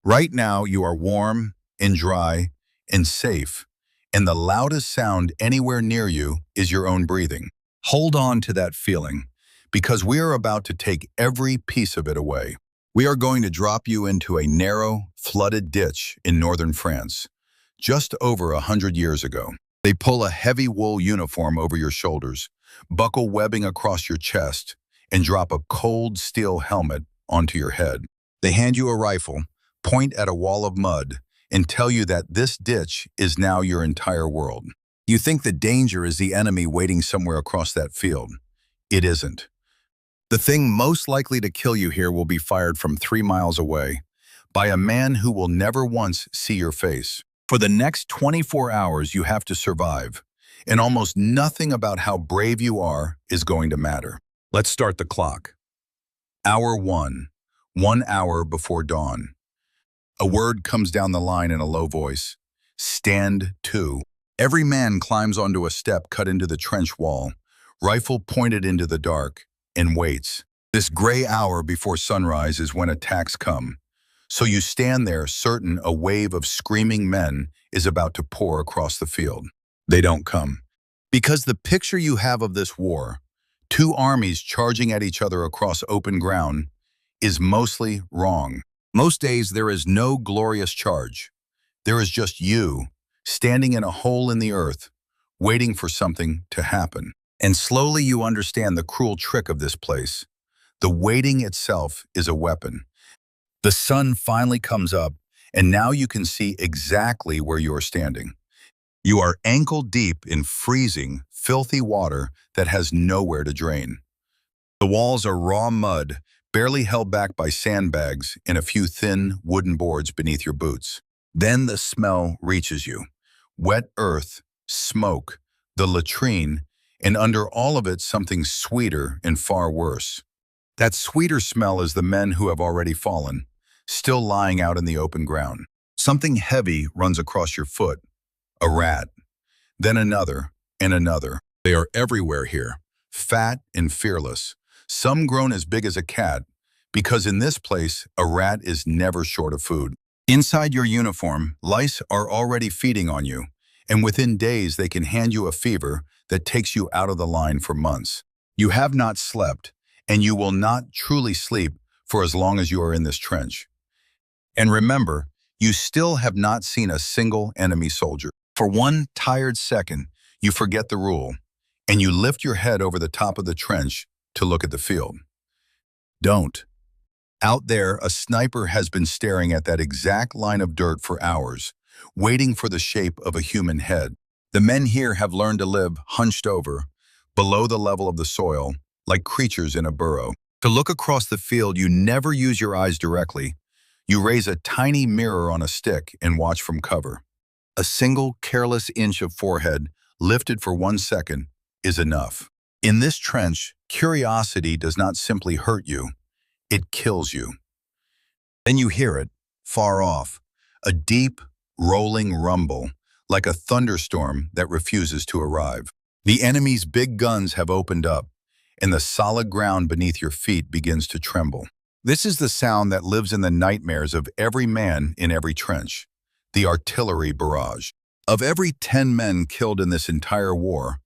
Right now, you are warm and dry and safe, and the loudest sound anywhere near you is your own breathing. Hold on to that feeling, because we are about to take every piece of it away. We are going to drop you into a narrow, flooded ditch in northern France, just over 100 years ago. They pull a heavy wool uniform over your shoulders, buckle webbing across your chest, and drop a cold steel helmet onto your head. They hand you a rifle, point at a wall of mud, and tell you that this ditch is now your entire world. You think the danger is the enemy waiting somewhere across that field. It isn't. The thing most likely to kill you here will be fired from 3 miles away by a man who will never once see your face. For the next 24 hours, you have to survive, and almost nothing about how brave you are is going to matter. Let's start the clock. Hour 1, 1 hour before dawn. A word comes down the line in a low voice. Stand to. Every man climbs onto a step cut into the trench wall, rifle pointed into the dark, and waits. This gray hour before sunrise is when attacks come. So you stand there certain a wave of screaming men is about to pour across the field. They don't come. Because the picture you have of this war, two armies charging at each other across open ground, is mostly wrong. Most days there is no glorious charge. There is just you, standing in a hole in the earth, waiting for something to happen. And slowly you understand the cruel trick of this place. The waiting itself is a weapon. The sun finally comes up, and now you can see exactly where you are standing. You are ankle deep in freezing, filthy water that has nowhere to drain. The walls are raw mud, barely held back by sandbags and a few thin wooden boards beneath your boots. Then the smell reaches you. Wet earth, smoke, the latrine, and under all of it something sweeter and far worse. That sweeter smell is the men who have already fallen, still lying out in the open ground. Something heavy runs across your foot. A rat. Then another, and another. They are everywhere here, fat and fearless, some grown as big as a cat, because in this place, a rat is never short of food. Inside your uniform, lice are already feeding on you, and within days they can hand you a fever that takes you out of the line for months. You have not slept, and you will not truly sleep for as long as you are in this trench. And remember, you still have not seen a single enemy soldier. For one tired second, you forget the rule, and you lift your head over the top of the trench to look at the field. Don't. Out there, a sniper has been staring at that exact line of dirt for hours, waiting for the shape of a human head. The men here have learned to live hunched over, below the level of the soil, like creatures in a burrow. To look across the field, you never use your eyes directly. You raise a tiny mirror on a stick and watch from cover. A single careless inch of forehead, lifted for 1 second, is enough. In this trench, curiosity does not simply hurt you, it kills you. Then you hear it, far off, a deep, rolling rumble, like a thunderstorm that refuses to arrive. The enemy's big guns have opened up, and the solid ground beneath your feet begins to tremble. This is the sound that lives in the nightmares of every man in every trench, the artillery barrage. Of every 10 men killed in this entire war,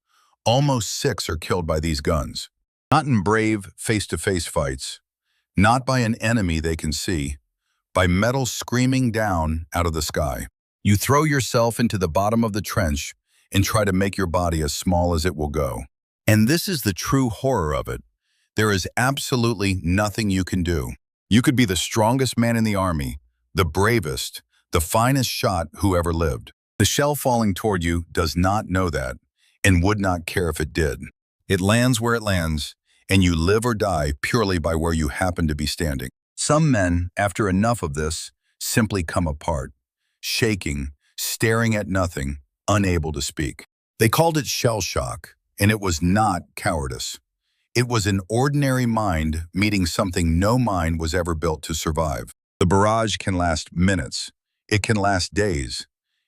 almost 6 are killed by these guns. Not in brave, face-to-face fights, not by an enemy they can see, by metal screaming down out of the sky. You throw yourself into the bottom of the trench and try to make your body as small as it will go. And this is the true horror of it. There is absolutely nothing you can do. You could be the strongest man in the army, the bravest, the finest shot who ever lived. The shell falling toward you does not know that, and would not care if it did. It lands where it lands, and you live or die purely by where you happen to be standing. Some men, after enough of this, simply come apart, shaking, staring at nothing, unable to speak. They called it shell shock, and it was not cowardice. It was an ordinary mind meeting something no mind was ever built to survive. The barrage can last minutes. It can last days.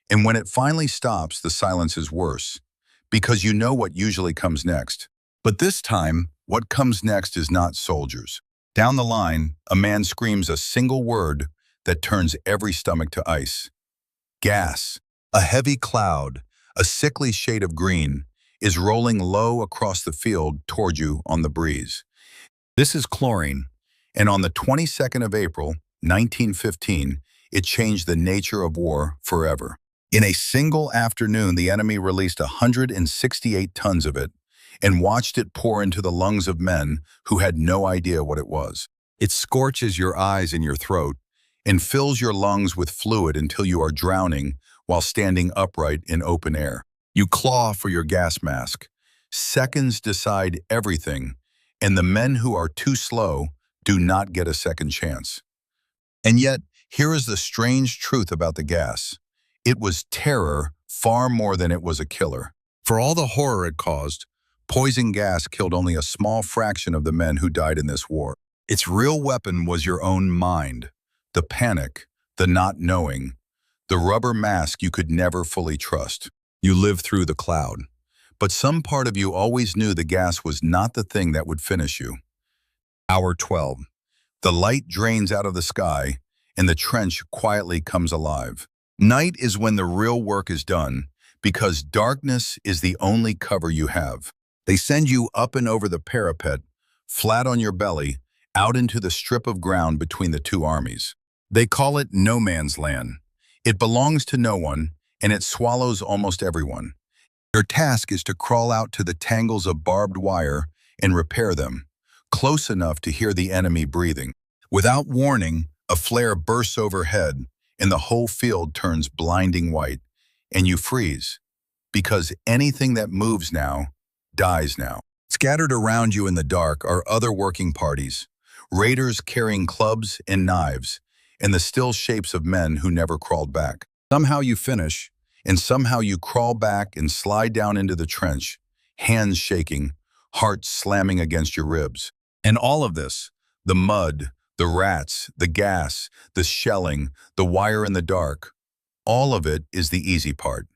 And when it finally stops, the silence is worse, because you know what usually comes next. But this time, what comes next is not soldiers. Down the line, a man screams a single word that turns every stomach to ice. Gas, a heavy cloud, a sickly shade of green, is rolling low across the field toward you on the breeze. This is chlorine, and on the 22nd of April, 1915, it changed the nature of war forever. In a single afternoon, the enemy released 168 tons of it and watched it pour into the lungs of men who had no idea what it was. It scorches your eyes and your throat and fills your lungs with fluid until you are drowning while standing upright in open air. You claw for your gas mask. Seconds decide everything, and the men who are too slow do not get a second chance. And yet, here is the strange truth about the gas. It was terror far more than it was a killer. For all the horror it caused, poison gas killed only a small fraction of the men who died in this war. Its real weapon was your own mind, the panic, the not knowing, the rubber mask you could never fully trust. You lived through the cloud, but some part of you always knew the gas was not the thing that would finish you. Hour 12. The light drains out of the sky, and the trench quietly comes alive. Night is when the real work is done, because darkness is the only cover you have. They send you up and over the parapet, flat on your belly, out into the strip of ground between the two armies. They call it no man's land. It belongs to no one, and it swallows almost everyone. Your task is to crawl out to the tangles of barbed wire and repair them, close enough to hear the enemy breathing. Without warning, a flare bursts overhead, and the whole field turns blinding white, and you freeze, because anything that moves now dies now. Scattered around you in the dark are other working parties, raiders carrying clubs and knives, and the still shapes of men who never crawled back. Somehow you finish, and somehow you crawl back and slide down into the trench, hands shaking, heart slamming against your ribs. And all of this, the mud, the rats, the gas, the shelling, the wire in the dark, all of it is the easy part.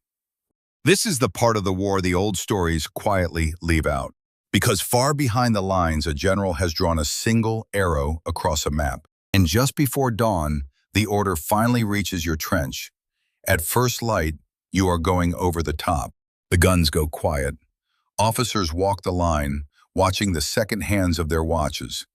This is the part of the war the old stories quietly leave out. Because far behind the lines, a general has drawn a single arrow across a map. And just before dawn, the order finally reaches your trench. At first light, you are going over the top. The guns go quiet. Officers walk the line, watching the second hands of their watches,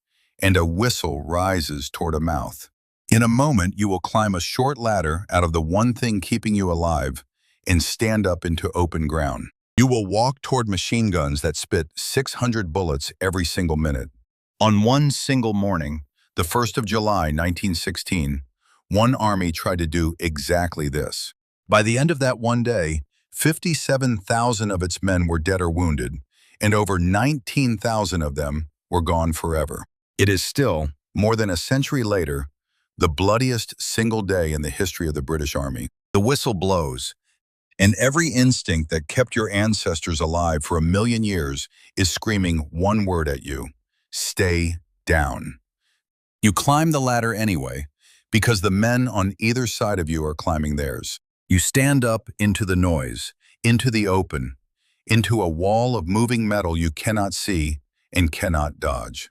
and a whistle rises toward a mouth. In a moment, you will climb a short ladder out of the one thing keeping you alive and stand up into open ground. You will walk toward machine guns that spit 600 bullets every single minute. On one single morning, the 1st of July, 1916, one army tried to do exactly this. By the end of that one day, 57,000 of its men were dead or wounded, and over 19,000 of them were gone forever. It is still, more than a century later, the bloodiest single day in the history of the British Army. The whistle blows, and every instinct that kept your ancestors alive for 1,000,000 years is screaming one word at you: stay down. You climb the ladder anyway, because the men on either side of you are climbing theirs. You stand up into the noise, into the open, into a wall of moving metal you cannot see and cannot dodge.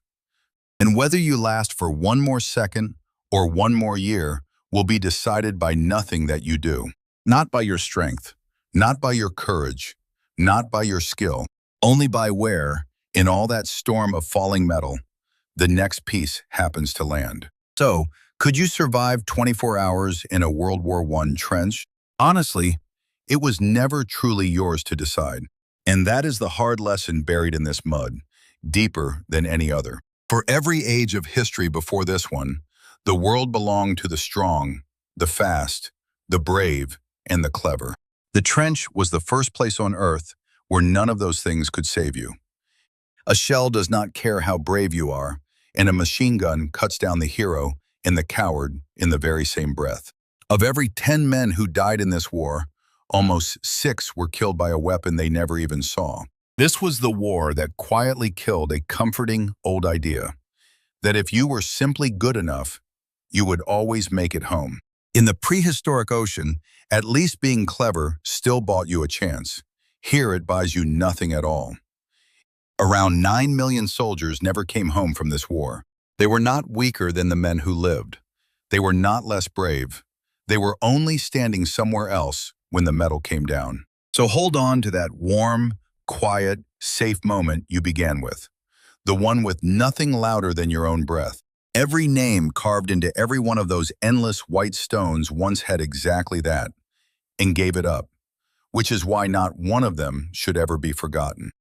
And whether you last for one more second or one more year will be decided by nothing that you do. Not by your strength, not by your courage, not by your skill, only by where, in all that storm of falling metal, the next piece happens to land. So, could you survive 24 hours in a World War I trench? Honestly, it was never truly yours to decide. And that is the hard lesson buried in this mud, deeper than any other. For every age of history before this one, the world belonged to the strong, the fast, the brave, and the clever. The trench was the first place on Earth where none of those things could save you. A shell does not care how brave you are, and a machine gun cuts down the hero and the coward in the very same breath. Of every 10 men who died in this war, almost 6 were killed by a weapon they never even saw. This was the war that quietly killed a comforting old idea, that if you were simply good enough, you would always make it home. In the prehistoric ocean, at least being clever still bought you a chance. Here it buys you nothing at all. Around 9 million soldiers never came home from this war. They were not weaker than the men who lived. They were not less brave. They were only standing somewhere else when the metal came down. So hold on to that warm, quiet, safe moment you began with. The one with nothing louder than your own breath. Every name carved into every one of those endless white stones once had exactly that, and gave it up, which is why not one of them should ever be forgotten.